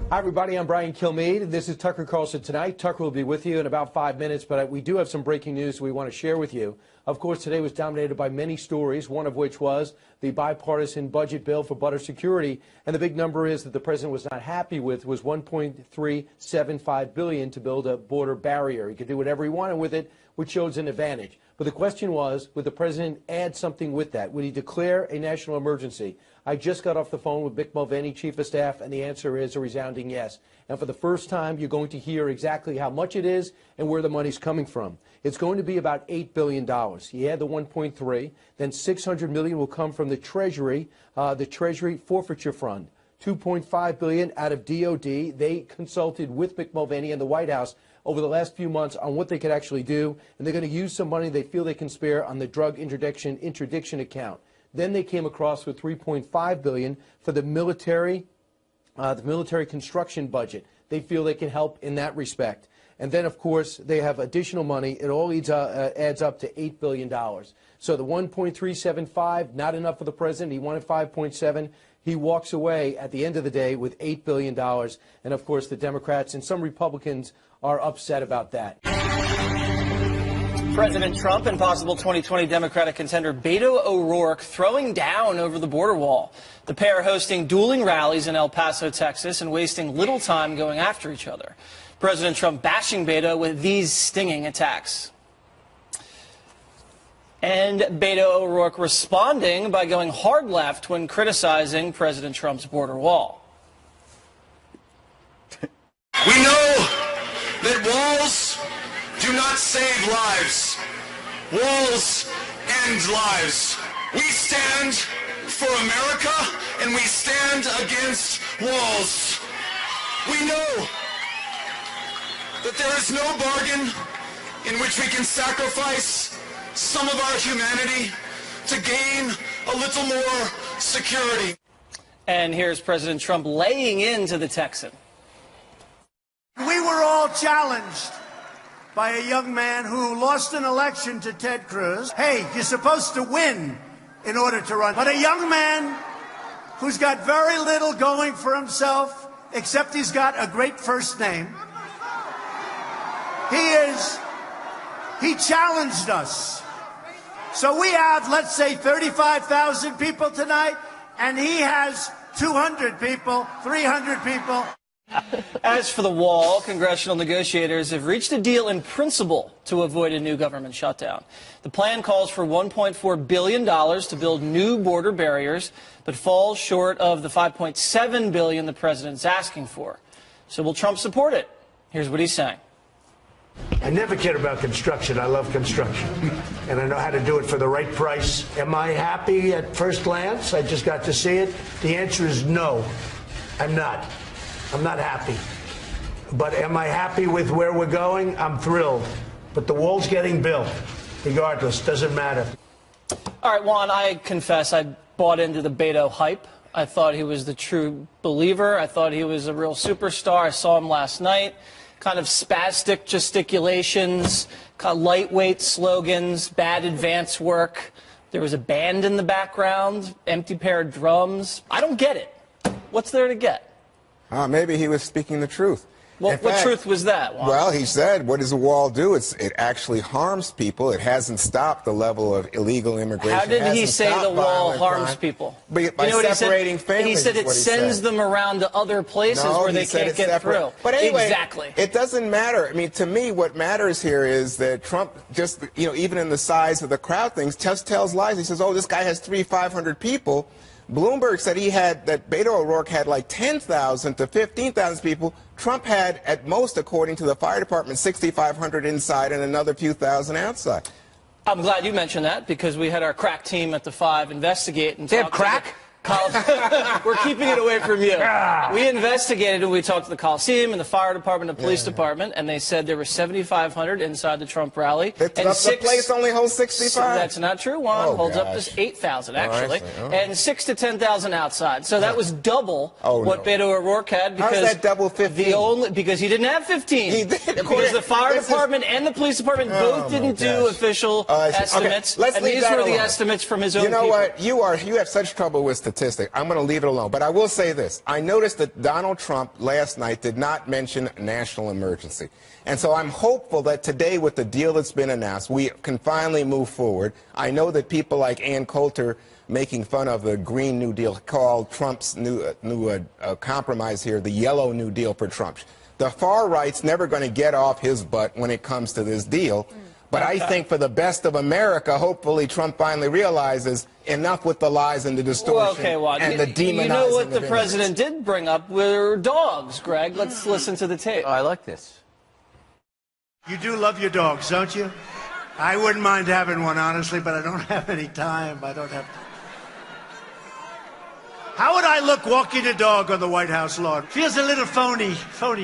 Hi, everybody. I'm Brian Kilmeade. This is Tucker Carlson Tonight. Tucker will be with you in about 5 minutes, but we do have some breaking news we want to share with you. Of course, today was dominated by many stories, one of which was the bipartisan budget bill for border security. And the big number is that the president was not happy with was $1.375 billion to build a border barrier. He could do whatever he wanted with it, which shows an advantage. But the question was, would the president add something with that? Would he declare a national emergency? I just got off the phone with M0ST, Chief of Staff, and the answer is a resounding yes. And for the first time, you're going to hear exactly how much it is and where the money's coming from. It's going to be about $8 billion. He had the 1.3, then $600 million will come from the Treasury Forfeiture Fund. $2.5 billion out of DOD. They consulted with M0ST and the White House over the last few months on what they could actually do, and they're going to use some money they feel they can spare on the drug interdiction account. Then they came across with $3.5 billion for the military construction budget. They feel they can help in that respect. And then, of course, they have additional money. It all adds up to $8 billion. So the 1.375, not enough for the president. He wanted 5.7. He walks away at the end of the day with $8 billion. And, of course, the Democrats and some Republicans are upset about that. President Trump and possible 2020 Democratic contender Beto O'Rourke throwing down over the border wall. The pair hosting dueling rallies in El Paso, Texas, and wasting little time going after each other. President Trump bashing Beto with these stinging attacks. And Beto O'Rourke responding by going hard left when criticizing President Trump's border wall. We know that walls do not save lives. Walls end lives. We stand for America, and we stand against walls. We know that there is no bargain in which we can sacrifice some of our humanity to gain a little more security. And here's President Trump laying into the Texan. We were all challenged by a young man who lost an election to Ted Cruz. Hey, you're supposed to win in order to run. But a young man who's got very little going for himself, except he's got a great first name. He challenged us. So we have, let's say, 35,000 people tonight, and he has 200 people, 300 people. As for the wall, congressional negotiators have reached a deal in principle to avoid a new government shutdown. The plan calls for $1.4 billion to build new border barriers, but falls short of the $5.7 billion the president's asking for. So will Trump support it? Here's what he's saying. I never cared about construction. I love construction. And I know how to do it for the right price. Am I happy at first glance? I just got to see it. The answer is no, I'm not. I'm not happy. But am I happy with where we're going? I'm thrilled. But the wall's getting built. Regardless, doesn't matter. All right, Juan, I confess I bought into the Beto hype. I thought he was the true believer. I thought he was a real superstar. I saw him last night. Kind of spastic gesticulations, kind of lightweight slogans, bad advance work. There was a band in the background, empty pair of drums. I don't get it. What's there to get? Maybe he was speaking the truth. Well, what truth was that, Juan? Well, he said, what does the wall do? It actually harms people. It hasn't stopped the level of illegal immigration. How did he say the wall harms people? By separating families. He said it sends them around to other places where they can't get through. But anyway, exactly. It doesn't matter. I mean, to me, what matters here is that Trump just, even in the size of the crowd things, just tells lies. He says, oh, this guy has 500 people. Bloomberg said that Beto O'Rourke had like 10,000 to 15,000 people. Trump had, at most, according to the fire department, 6,500 inside and another few thousand outside. I'm glad you mentioned that because we had our crack team at the 5 investigate and they have crack? We're keeping it away from you. We investigated and we talked to the Coliseum and the fire department and the police department, and they said there were 7,500 inside the Trump rally. The place only holds 65. That's not true. One holds up to 8,000 actually, and 6,000 to 10,000 outside. So that was double what Beto O'Rourke had. Because how's that double 15? Because he didn't have 15. He did. Because the fire department and the police department both didn't do official estimates, and these were the estimates from his own people. You know what? You have such trouble with statistics. statistic. I'm going to leave it alone. But I will say this. I noticed that Donald Trump last night did not mention national emergency. And so I'm hopeful that today, with the deal that's been announced, we can finally move forward. I know that people like Ann Coulter, making fun of the Green New Deal, called Trump's new compromise here the Yellow New Deal for Trump. The far right's never going to get off his butt when it comes to this deal. But I think for the best of America, hopefully Trump finally realizes enough with the lies and the distortion and the demonizing. You know what the president did bring up were dogs, Greg. Let's listen to the tape. Oh, I like this. You do love your dogs, don't you? I wouldn't mind having one, honestly, but I don't have any time. I don't have time. How would I look walking a dog on the White House lawn? Feels a little phony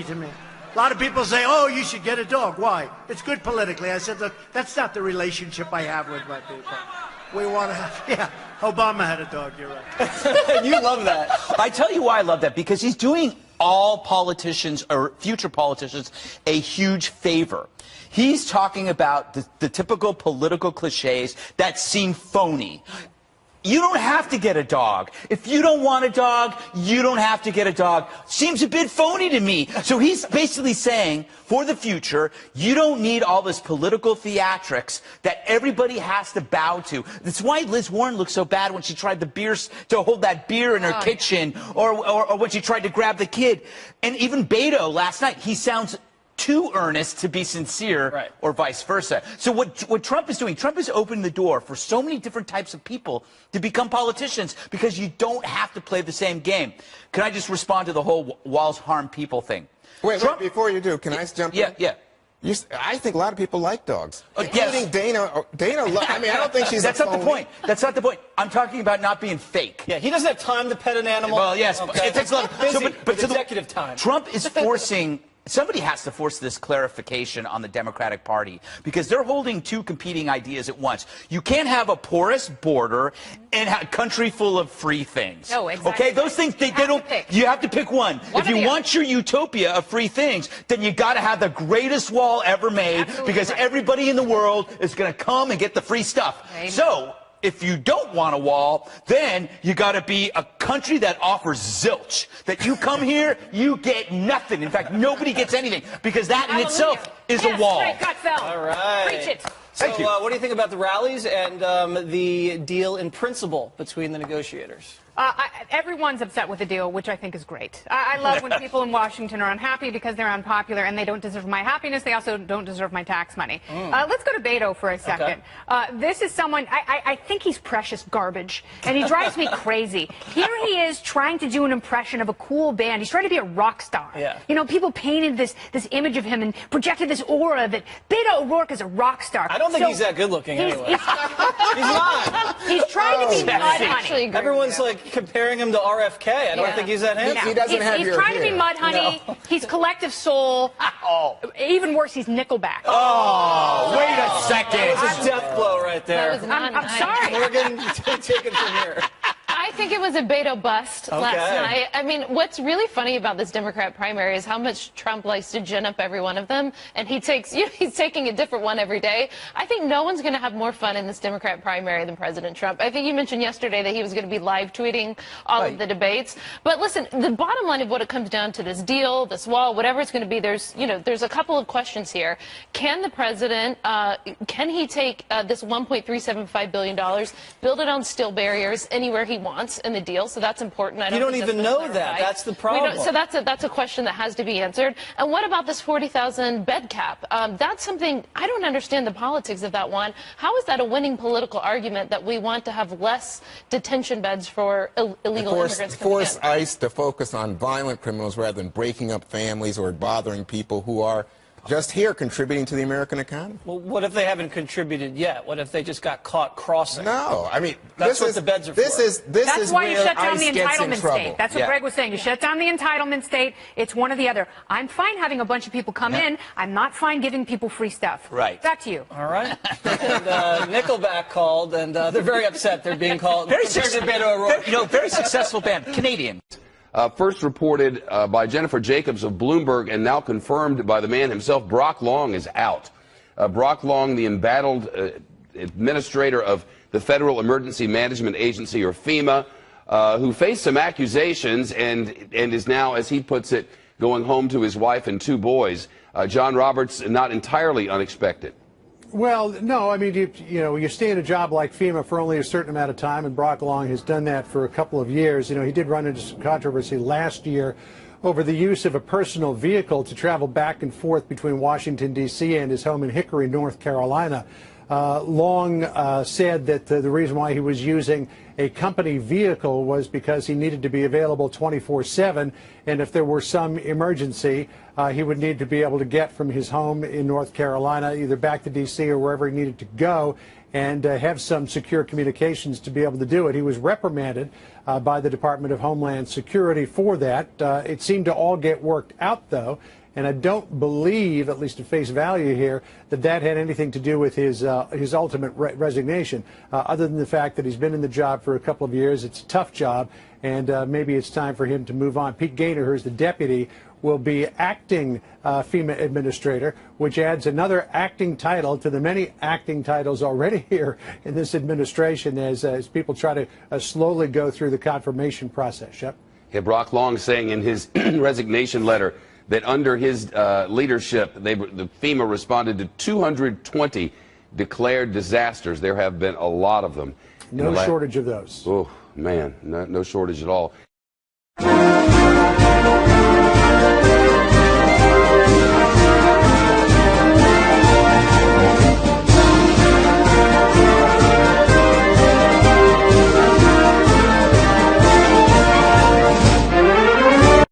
to me. A lot of people say, oh, you should get a dog. Why? It's good politically. I said, look, that's not the relationship I have with my people. We want to have, yeah, Obama had a dog, you're right. You love that. I tell you why I love that, because he's doing all politicians or future politicians a huge favor. He's talking about the typical political cliches that seem phony. You don't have to get a dog. If you don't want a dog, you don't have to get a dog. Seems a bit phony to me. So he's basically saying, for the future, you don't need all this political theatrics that everybody has to bow to. That's why Liz Warren looked so bad when she tried to hold that beer in her kitchen, or when she tried to grab the kid. And even Beto last night, he sounds too earnest to be sincere, or vice versa. So what Trump is doing, Trump is opening the door for so many different types of people to become politicians, because you don't have to play the same game. Can I just respond to the whole walls harm people thing? Wait, before you do, can I jump in? Yeah. I think a lot of people like dogs. Including Dana. I mean, I don't think she's That's not the point. That's not the point. I'm talking about not being fake. Yeah, he doesn't have time to pet an animal. Well, yes, okay. it takes a lot. But executive time. Trump is forcing. Somebody has to force this clarification on the Democratic Party, because they're holding two competing ideas at once. You can't have a porous border and a country full of free things. No, exactly. Okay, those things, they don't. You have to pick one. If you want your utopia of free things, then you got to have the greatest wall ever made, because everybody in the world is going to come and get the free stuff. So if you don't want a wall, then you got to be a country that offers zilch. That you come here, you get nothing. In fact, nobody gets anything, because that in itself is a wall. All right. Preach it. So, what do you think about the rallies and the deal in principle between the negotiators? Everyone's upset with the deal, which I think is great. I love when people in Washington are unhappy because they're unpopular and they don't deserve my happiness. They also don't deserve my tax money. Let's go to Beto for a second. This is someone, I think he's precious garbage, and he drives me crazy. Here he is trying to do an impression of a cool band. He's trying to be a rock star. Yeah. You know, people painted this image of him and projected this aura that Beto O'Rourke is a rock star. I don't think he's that good looking anyway. He's not. He's trying to be mud honey. Everyone's like comparing him to RFK. I don't think he's that handsome. He doesn't have your hair. He's trying to be mud honey. No. He's Collective Soul. Even worse, he's Nickelback. Oh, wait a second. That was a death blow right there. I'm sorry. Morgan, take it from here. I think it was a Beto bust last night. I mean, what's really funny about this Democrat primary is how much Trump likes to gin up every one of them, and he's taking a different one every day. I think no one's going to have more fun in this Democrat primary than President Trump. I think you mentioned yesterday that he was going to be live tweeting all of the debates. But listen, the bottom line of what it comes down to, this deal, this wall, whatever it's going to be, there's a couple of questions here. Can the president, can he take this $1.375 billion, build it on steel barriers anywhere he wants in the deal? So that's important. You don't even know that. That's the problem. So that's a question that has to be answered. And what about this 40,000 bed cap? That's something I don't understand the politics of that one. How is that a winning political argument that we want to have less detention beds for illegal immigrants coming in? Force ICE to focus on violent criminals rather than breaking up families or bothering people who are just here contributing to the American economy. Well, what if they haven't contributed yet? What if they just got caught crossing? No, I mean, that's what the beds are for. That's why you shut down the entitlement trouble. state. That's what Greg was saying. You shut down the entitlement state. It's one or the other. I'm fine having a bunch of people come in. I'm not fine giving people free stuff. Right. Back to you. All right. And Nickelback called, and they're very upset they're being called. Very successful band, Canadian. First reported by Jennifer Jacobs of Bloomberg and now confirmed by the man himself, Brock Long is out. Brock Long, the embattled administrator of the Federal Emergency Management Agency, or FEMA, who faced some accusations and is now, as he puts it, going home to his wife and 2 boys. John Roberts, not entirely unexpected. Well, no, I mean, you stay in a job like FEMA for only a certain amount of time, and Brock Long has done that for a couple of years. You know, he did run into some controversy last year over the use of a personal vehicle to travel back and forth between Washington, D.C. and his home in Hickory, North Carolina. Long said that the reason why he was using a company vehicle was because he needed to be available 24/7, and if there were some emergency, he would need to be able to get from his home in North Carolina either back to D.C. or wherever he needed to go, and have some secure communications to be able to do it. He was reprimanded by the Department of Homeland Security for that. It seemed to all get worked out, though. And I don't believe, at least at face value here, that that had anything to do with his ultimate resignation, other than the fact that he's been in the job for a couple of years. It's a tough job, and maybe it's time for him to move on. Pete Gaynor, who's the deputy, will be acting FEMA administrator, which adds another acting title to the many acting titles already here in this administration as people try to slowly go through the confirmation process. Shep? Yeah, Brock Long saying in his resignation letter that under his leadership, the FEMA responded to 220 declared disasters. There have been a lot of them. No shortage of those. Oh, man, no shortage at all.